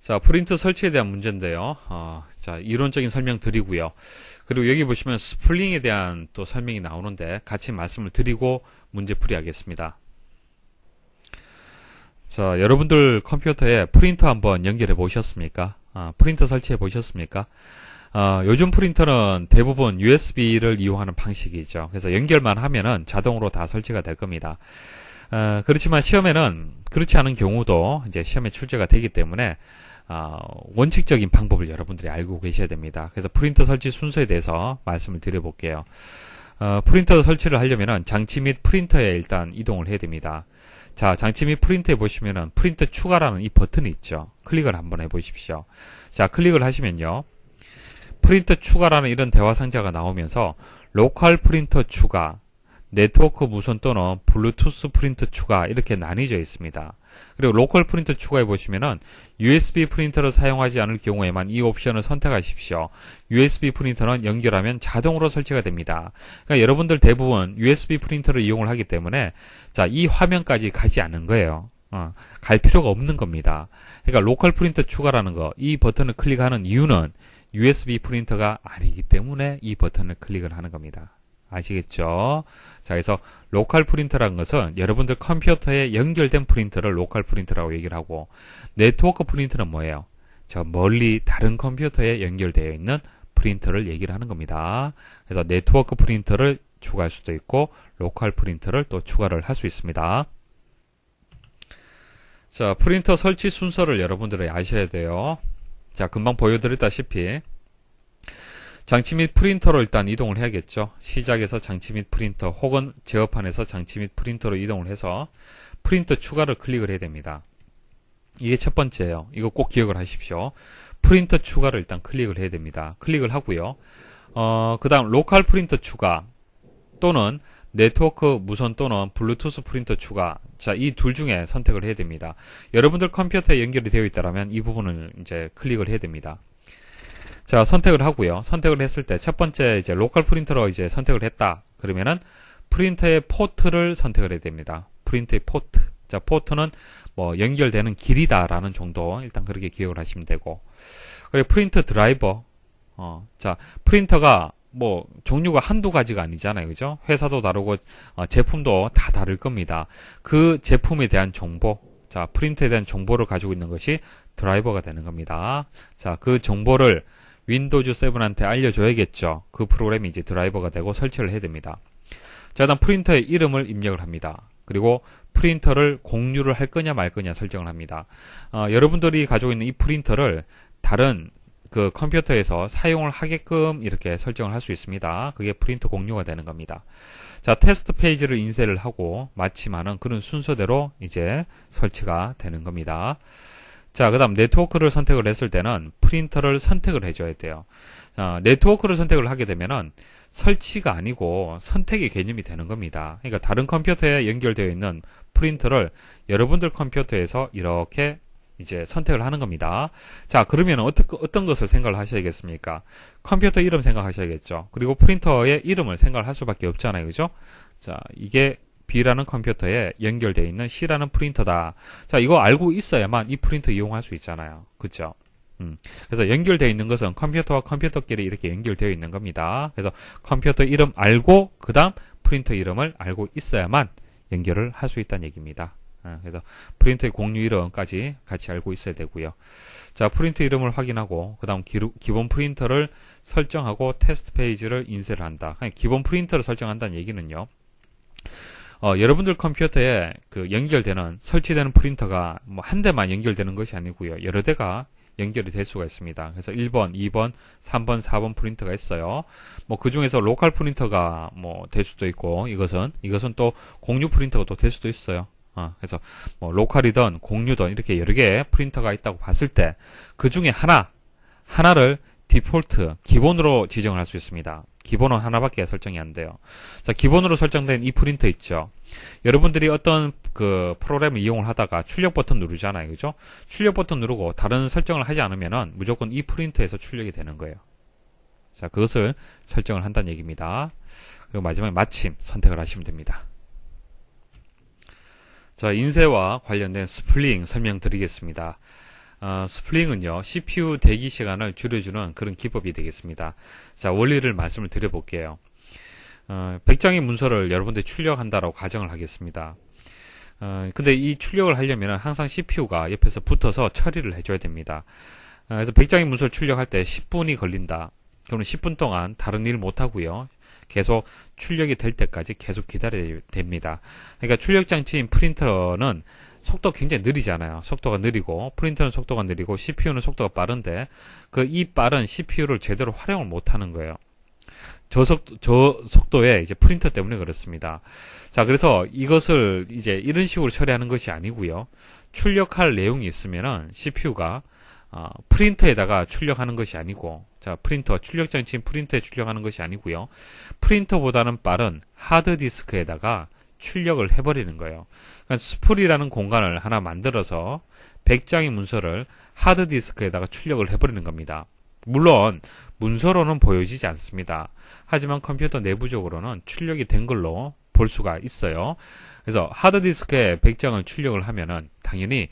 자, 프린터 설치에 대한 문제인데요. 자, 이론적인 설명 드리고요. 그리고 여기 보시면 스플링에 대한 또 설명이 나오는데 같이 말씀을 드리고 문제풀이 하겠습니다. 자, 여러분들 컴퓨터에 프린터 한번 연결해 보셨습니까? 프린터 설치해 보셨습니까? 요즘 프린터는 대부분 USB를 이용하는 방식이죠. 그래서 연결만 하면은 자동으로 다 설치가 될 겁니다. 그렇지만 시험에는 그렇지 않은 경우도 이제 시험에 출제가 되기 때문에 원칙적인 방법을 여러분들이 알고 계셔야 됩니다. 그래서 프린터 설치 순서에 대해서 말씀을 드려볼게요. 프린터 설치를 하려면은 장치 및 프린터에 일단 이동을 해야 됩니다. 자, 장치 및 프린터에 보시면은 프린터 추가라는 이 버튼이 있죠. 클릭을 한번 해보십시오. 자, 클릭을 하시면요. 프린터 추가라는 이런 대화 상자가 나오면서 로컬 프린터 추가, 네트워크 무선 또는 블루투스 프린터 추가 이렇게 나뉘어져 있습니다. 그리고 로컬 프린터 추가해 보시면은 USB 프린터를 사용하지 않을 경우에만 이 옵션을 선택하십시오. USB 프린터는 연결하면 자동으로 설치가 됩니다. 그러니까 여러분들 대부분 USB 프린터를 이용을 하기 때문에 자, 이 화면까지 가지 않는 거예요. 갈 필요가 없는 겁니다. 그러니까 로컬 프린터 추가라는 거, 이 버튼을 클릭하는 이유는 USB 프린터가 아니기 때문에 이 버튼을 클릭을 하는 겁니다. 아시겠죠? 자, 그래서 로컬 프린터라는 것은 여러분들 컴퓨터에 연결된 프린터를 로컬 프린터라고 얘기를 하고, 네트워크 프린터는 뭐예요? 저 멀리 다른 컴퓨터에 연결되어 있는 프린터를 얘기를 하는 겁니다. 그래서 네트워크 프린터를 추가할 수도 있고 로컬 프린터를 또 추가를 할 수 있습니다. 자, 프린터 설치 순서를 여러분들이 아셔야 돼요. 자, 금방 보여드렸다시피 장치 및 프린터로 일단 이동을 해야겠죠. 시작에서 장치 및 프린터 혹은 제어판에서 장치 및 프린터로 이동을 해서 프린터 추가를 클릭을 해야 됩니다. 이게 첫 번째예요. 이거 꼭 기억을 하십시오. 프린터 추가를 일단 클릭을 해야 됩니다. 클릭을 하고요. 그 다음 로컬 프린터 추가 또는 네트워크 무선 또는 블루투스 프린터 추가. 자, 이 둘 중에 선택을 해야 됩니다. 여러분들 컴퓨터에 연결이 되어 있다면 이 부분을 이제 클릭을 해야 됩니다. 자, 선택을 하고요. 선택을 했을 때 첫 번째 이제 로컬 프린터로 이제 선택을 했다. 그러면은 프린터의 포트를 선택을 해야 됩니다. 프린터의 포트. 자, 포트는 뭐 연결되는 길이다라는 정도 일단 그렇게 기억을 하시면 되고. 그리고 프린터 드라이버. 자, 프린터가 뭐 종류가 한두 가지가 아니잖아요. 그죠? 회사도 다르고 제품도 다 다를 겁니다. 그 제품에 대한 정보. 자, 프린터에 대한 정보를 가지고 있는 것이 드라이버가 되는 겁니다. 자, 그 정보를 윈도우즈 7한테 알려줘야겠죠. 그 프로그램이 이제 드라이버가 되고 설치를 해야 됩니다. 자, 다음 프린터의 이름을 입력을 합니다. 그리고 프린터를 공유를 할 거냐 말 거냐 설정을 합니다. 여러분들이 가지고 있는 이 프린터를 다른 그 컴퓨터에서 사용을 하게끔 이렇게 설정을 할 수 있습니다. 그게 프린터 공유가 되는 겁니다. 자, 테스트 페이지를 인쇄를 하고 마침하는 그런 순서대로 이제 설치가 되는 겁니다. 자, 그 다음 네트워크를 선택을 했을 때는 프린터를 선택을 해줘야 돼요. 네트워크를 선택을 하게 되면은 설치가 아니고 선택의 개념이 되는 겁니다. 그러니까 다른 컴퓨터에 연결되어 있는 프린터를 여러분들 컴퓨터에서 이렇게 이제 선택을 하는 겁니다. 자, 그러면 어떤 것을 생각을 하셔야겠습니까? 컴퓨터 이름 생각하셔야겠죠. 그리고 프린터의 이름을 생각을 할 수밖에 없잖아요. 그죠? 자, 이게 B라는 컴퓨터에 연결되어 있는 C라는 프린터다. 자, 이거 알고 있어야만 이 프린터 이용할 수 있잖아요. 그쵸? 그래서 연결되어 있는 것은 컴퓨터와 컴퓨터끼리 이렇게 연결되어 있는 겁니다. 그래서 컴퓨터 이름 알고 그 다음 프린터 이름을 알고 있어야만 연결을 할 수 있다는 얘기입니다. 그래서 프린터의 공유 이름까지 같이 알고 있어야 되고요. 자, 프린터 이름을 확인하고 그 다음 기본 프린터를 설정하고 테스트 페이지를 인쇄를 한다. 기본 프린터를 설정한다는 얘기는요. 여러분들 컴퓨터에 그 연결되는 설치되는 프린터가 뭐 한 대만 연결되는 것이 아니고요. 여러 대가 연결이 될 수가 있습니다. 그래서 1번, 2번, 3번, 4번 프린터가 있어요. 뭐 그 중에서 로컬 프린터가 뭐 될 수도 있고 이것은 또 공유 프린터가 또 될 수도 있어요. 그래서 뭐 로컬이든 공유든 이렇게 여러 개의 프린터가 있다고 봤을 때 그 중에 하나를 디폴트, 기본으로 지정을 할 수 있습니다. 기본은 하나밖에 설정이 안 돼요. 자, 기본으로 설정된 이 프린터 있죠. 여러분들이 어떤 그 프로그램을 이용을 하다가 출력 버튼 누르잖아요. 그죠? 출력 버튼 누르고 다른 설정을 하지 않으면은 무조건 이 프린터에서 출력이 되는 거예요. 자, 그것을 설정을 한다는 얘기입니다. 그리고 마지막에 마침 선택을 하시면 됩니다. 자, 인쇄와 관련된 스플링 설명드리겠습니다. 스플링은요, CPU 대기 시간을 줄여주는 그런 기법이 되겠습니다. 자, 원리를 말씀을 드려볼게요. 100장의 문서를 여러분들이 출력한다라고 가정을 하겠습니다. 근데 이 출력을 하려면 항상 CPU가 옆에서 붙어서 처리를 해줘야 됩니다. 그래서 100장의 문서를 출력할 때 10분이 걸린다. 그러면 10분 동안 다른 일 못하고요. 계속 출력이 될 때까지 계속 기다려야 됩니다. 그러니까 출력 장치인 프린터는 속도가 굉장히 느리잖아요. 속도가 느리고 프린터는 속도가 느리고 CPU는 속도가 빠른데 이 빠른 CPU를 제대로 활용을 못하는 거예요. 저 속도에 이제 프린터 때문에 그렇습니다. 자, 그래서 이것을 이제 이런 식으로 처리하는 것이 아니고요. 출력할 내용이 있으면은 CPU가 프린터에다가 출력하는 것이 아니고, 자, 출력 장치인 프린터에 출력하는 것이 아니고요. 프린터보다는 빠른 하드디스크에다가 출력을 해버리는 거예요. 그러니까 스풀이라는 공간을 하나 만들어서 100장의 문서를 하드디스크에다가 출력을 해버리는 겁니다. 물론 문서로는 보여지지 않습니다. 하지만 컴퓨터 내부적으로는 출력이 된 걸로 볼 수가 있어요. 그래서 하드디스크에 100장을 출력을 하면은 당연히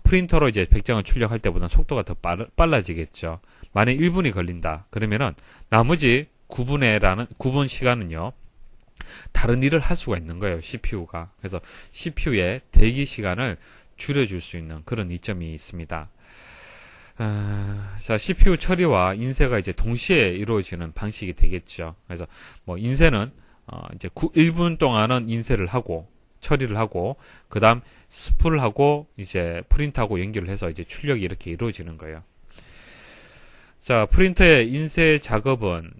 프린터로 이제 100장을 출력할 때보다 속도가 더 빨라지겠죠. 만약 1분이 걸린다. 그러면은 나머지 9분 시간은요. 다른 일을 할 수가 있는 거예요. CPU가. 그래서 CPU의 대기 시간을 줄여줄 수 있는 그런 이점이 있습니다. 자, CPU 처리와 인쇄가 이제 동시에 이루어지는 방식이 되겠죠. 그래서 뭐 인쇄는 이제 1분 동안은 인쇄를 하고 처리를 하고 그다음 스풀을 하고 이제 프린트하고 연결을 해서 이제 출력이 이렇게 이루어지는 거예요. 자, 프린터의 인쇄 작업은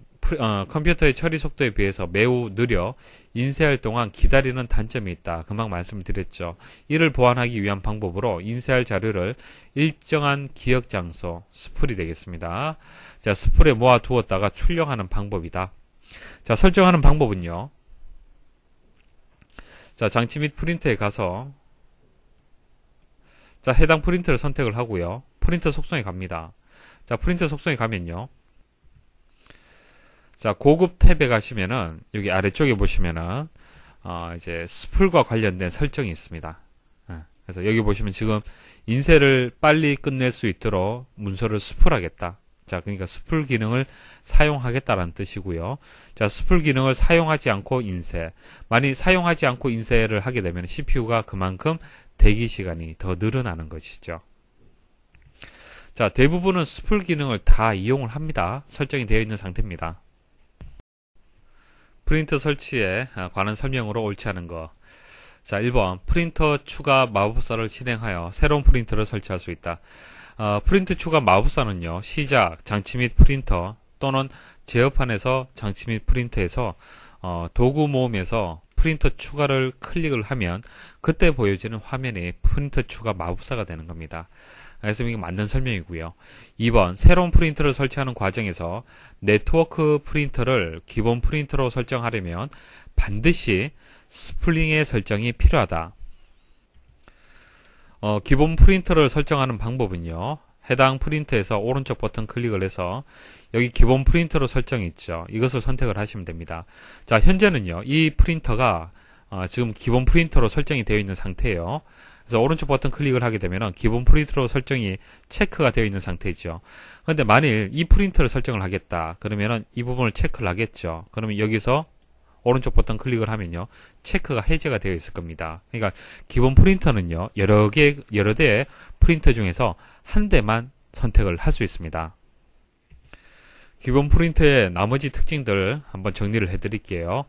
컴퓨터의 처리 속도에 비해서 매우 느려 인쇄할 동안 기다리는 단점이 있다. 금방 말씀을 드렸죠. 이를 보완하기 위한 방법으로 인쇄할 자료를 일정한 기억 장소, 스풀이 되겠습니다. 자, 스풀에 모아 두었다가 출력하는 방법이다. 자, 설정하는 방법은요. 자, 장치 및 프린터에 가서 자, 해당 프린터를 선택을 하고요. 프린터 속성에 갑니다. 자, 프린터 속성에 가면요. 자, 고급 탭에 가시면은 여기 아래쪽에 보시면은 이제 스풀과 관련된 설정이 있습니다. 그래서 여기 보시면 지금 인쇄를 빨리 끝낼 수 있도록 문서를 스풀하겠다. 자, 그러니까 스풀 기능을 사용하겠다라는 뜻이고요. 자, 스풀 기능을 사용하지 않고 인쇄. 만약 사용하지 않고 인쇄를 하게 되면 CPU가 그만큼 대기 시간이 더 늘어나는 것이죠. 자, 대부분은 스풀 기능을 다 이용을 합니다. 설정이 되어 있는 상태입니다. 프린터 설치에 관한 설명으로 옳지 않은 거. 자, 1번 프린터 추가 마법사를 실행하여 새로운 프린터를 설치할 수 있다. 프린터 추가 마법사는요. 시작, 장치 및 프린터 또는 제어판에서 장치 및 프린터에서 도구 모음에서 프린터 추가를 클릭을 하면 그때 보여지는 화면이 프린터 추가 마법사가 되는 겁니다. 그래서 이게 맞는 설명이고요. 2번 새로운 프린터를 설치하는 과정에서 네트워크 프린터를 기본 프린터로 설정하려면 반드시 스플링의 설정이 필요하다. 기본 프린터를 설정하는 방법은요. 해당 프린터에서 오른쪽 버튼 클릭을 해서 여기 기본 프린터로 설정이 있죠. 이것을 선택을 하시면 됩니다. 자, 현재는요. 이 프린터가 지금 기본 프린터로 설정이 되어 있는 상태예요. 그래서 오른쪽 버튼 클릭을 하게 되면 기본 프린터로 설정이 체크가 되어 있는 상태죠. 그런데 만일 이 프린터를 설정을 하겠다. 그러면은 이 부분을 체크를 하겠죠. 그러면 여기서 오른쪽 버튼 클릭을 하면요. 체크가 해제가 되어 있을 겁니다. 그러니까 기본 프린터는요. 여러 대의 프린터 중에서 한 대만 선택을 할 수 있습니다. 기본 프린터의 나머지 특징들 한번 정리를 해 드릴게요.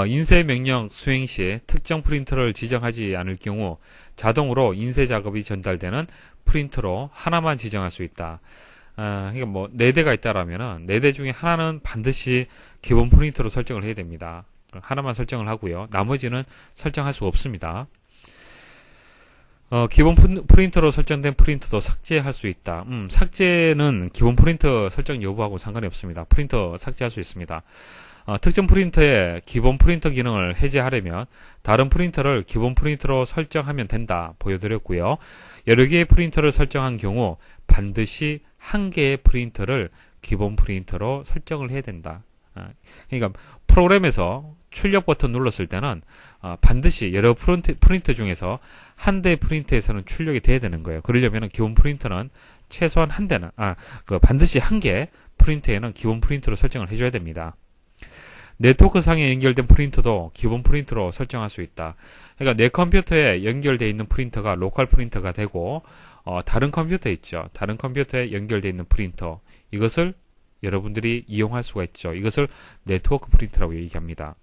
인쇄 명령 수행 시 특정 프린터를 지정하지 않을 경우 자동으로 인쇄 작업이 전달되는 프린터로 하나만 지정할 수 있다. 그러니까 뭐 4대가 있다라면은 4대 중에 하나는 반드시 기본 프린터로 설정을 해야 됩니다. 하나만 설정을 하고요. 나머지는 설정할 수 없습니다. 기본 프린터로 설정된 프린터도 삭제할 수 있다. 삭제는 기본 프린터 설정 여부하고 상관이 없습니다. 프린터 삭제할 수 있습니다. 특정 프린터의 기본 프린터 기능을 해제하려면 다른 프린터를 기본 프린터로 설정하면 된다 보여드렸고요. 여러 개의 프린터를 설정한 경우 반드시 한 개의 프린터를 기본 프린터로 설정을 해야 된다. 그러니까 프로그램에서 출력 버튼 눌렀을 때는 반드시 여러 프린터 중에서 한 대의 프린터에서는 출력이 돼야 되는 거예요. 그러려면 기본 프린터는 최소한 한 대는 반드시 한 개 프린터에는 기본 프린터로 설정을 해줘야 됩니다. 네트워크 상에 연결된 프린터도 기본 프린터로 설정할 수 있다. 그러니까 내 컴퓨터에 연결되어 있는 프린터가 로컬 프린터가 되고 다른 컴퓨터 있죠. 다른 컴퓨터에 연결되어 있는 프린터, 이것을 여러분들이 이용할 수가 있죠. 이것을 네트워크 프린터라고 얘기합니다.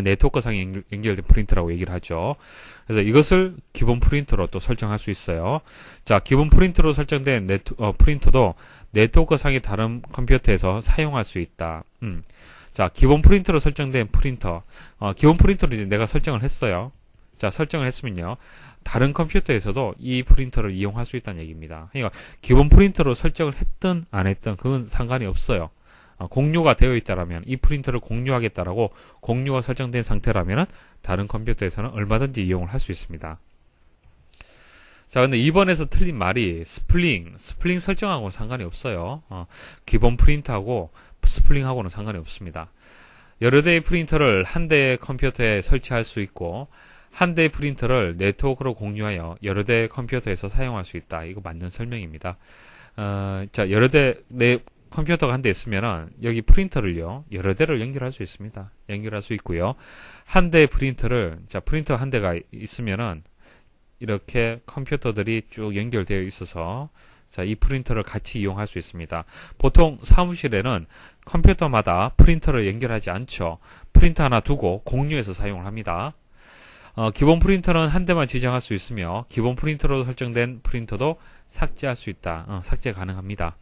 네트워크 상에 연결된 프린터라고 얘기를 하죠. 그래서 이것을 기본 프린터로 또 설정할 수 있어요. 자, 기본 프린터로 설정된 프린터도 네트워크 상의 다른 컴퓨터에서 사용할 수 있다. 자, 기본 프린터로 설정된 프린터. 기본 프린터를 이제 내가 설정을 했어요. 자, 설정을 했으면요. 다른 컴퓨터에서도 이 프린터를 이용할 수 있다는 얘기입니다. 그러니까 기본 프린터로 설정을 했든 안 했든 그건 상관이 없어요. 공유가 되어 있다라면, 이 프린터를 공유하겠다라고 공유가 설정된 상태라면 다른 컴퓨터에서는 얼마든지 이용을 할 수 있습니다. 자, 근데 이번에서 틀린 말이 스플링 설정하고는 상관이 없어요. 기본 프린터하고 스플링하고는 상관이 없습니다. 여러 대의 프린터를 한 대의 컴퓨터에 설치할 수 있고, 한 대의 프린터를 네트워크로 공유하여 여러 대의 컴퓨터에서 사용할 수 있다. 이거 맞는 설명입니다. 자, 내 컴퓨터가 한 대 있으면은 여기 프린터를요, 여러 대를 연결할 수 있습니다. 연결할 수 있고요. 한 대의 프린터를, 자, 프린터 한 대가 있으면은 이렇게 컴퓨터들이 쭉 연결되어 있어서, 자, 이 프린터를 같이 이용할 수 있습니다. 보통 사무실에는 컴퓨터마다 프린터를 연결하지 않죠. 프린터 하나 두고 공유해서 사용을 합니다. 기본 프린터는 한 대만 지정할 수 있으며, 기본 프린터로 설정된 프린터도 삭제할 수 있다. 삭제 가능합니다.